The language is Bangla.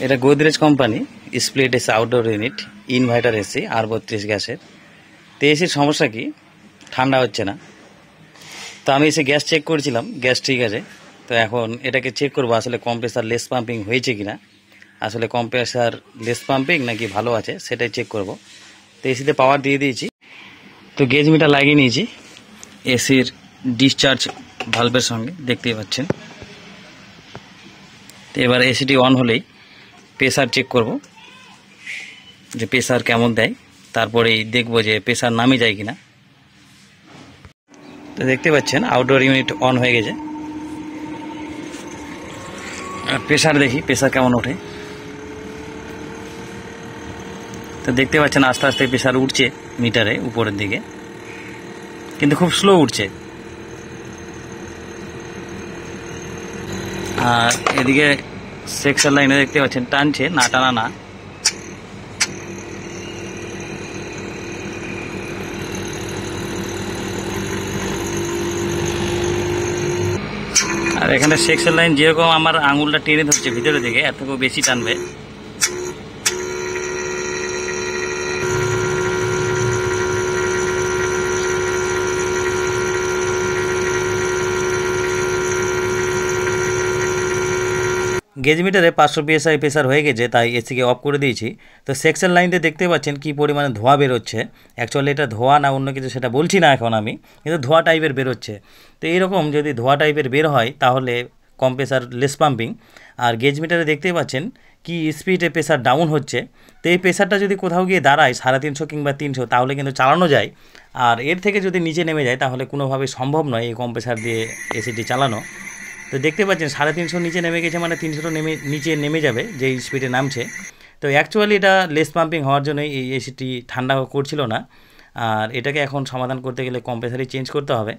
এটা Godrej company split AC outdoor unit inverter AC R32 গ্যাসের। তো এসির সমস্যা কি, ঠান্ডা হচ্ছে না। তো আমি এসে গ্যাস চেক করেছিলাম, গ্যাস ঠিক আছে। তো এখন এটাকে চেক করবো আসলে কম্প্রেসার লেস পাম্পিং হয়েছে কিনা, আসলে কম্প্রেসার লেস পাম্পিং নাকি ভালো আছে সেটাই চেক করব। তো এসিতে পাওয়ার দিয়ে দিয়েছি, তো গেজ মিটার লাগিয়ে নিয়েছি এসির ডিসচার্জ ভালভের সঙ্গে, দেখতেই পাচ্ছেন। তো এবার এসিটি অন হলেই প্রেসার চেক করব যে প্রেসার কেমন দেয়, তারপরেই দেখবো যে প্রেসার নামে যায় কিনা। তো দেখতে পাচ্ছেন আউটডোর ইউনিট অন হয়ে গেছে। প্রেসার দেখি প্রেসার কেমন ওঠে। তো দেখতে পাচ্ছেন আস্তে আস্তে প্রেসার উঠছে মিটারে উপরের দিকে, কিন্তু খুব স্লো উঠছে। আর এদিকে সেকশন লাইনে দেখতে পাচ্ছেন টানছে, না টানা না। আর এখানে সেকশন লাইন যেরকম আমার আঙুলটা টেনে ধরছে ভিতরের দিকে, এর থেকেও বেশি টানবে। গেজ মিটারে 500 PSI প্রেসার হয়ে গেছে, তাই এসিকে অফ করে দিয়েছি। তো সেকশন লাইনতে দেখতে পাচ্ছেন কি পরিমাণে ধোঁয়া বেরোচ্ছে। অ্যাকচুয়ালি এটা ধোঁয়া না অন্য কিছু সেটা বলছি না এখন আমি, কিন্তু ধোঁয়া টাইপের বেরোচ্ছে। তো এইরকম যদি ধোঁয়া টাইপের বের হয় তাহলে কম্প্রেসার লেস পাম্পিং। আর গেজ মিটারে দেখতেই পাচ্ছেন কি স্পিডে প্রেসার ডাউন হচ্ছে। তো এই প্রেসারটা যদি কোথাও গিয়ে দাঁড়ায় 350 কিংবা 300, তাহলে কিন্তু চালানো যায়। আর এর থেকে যদি নিচে নেমে যায় তাহলে কোনোভাবেই সম্ভব নয় এই কম্প্রেসার দিয়ে এসিটি চালানো। তো দেখতে পাচ্ছেন 350 নিচে নেমে গেছে, মানে 300 নিচে নেমে যাবে যেই স্পিডে নামছে। তো অ্যাকচুয়ালি এটা লেস পাম্পিং হওয়ার জন্যই এই এসিটি ঠান্ডা করছিল না। আর এটাকে এখন সমাধান করতে গেলে কম্প্রেসারই চেঞ্জ করতে হবে।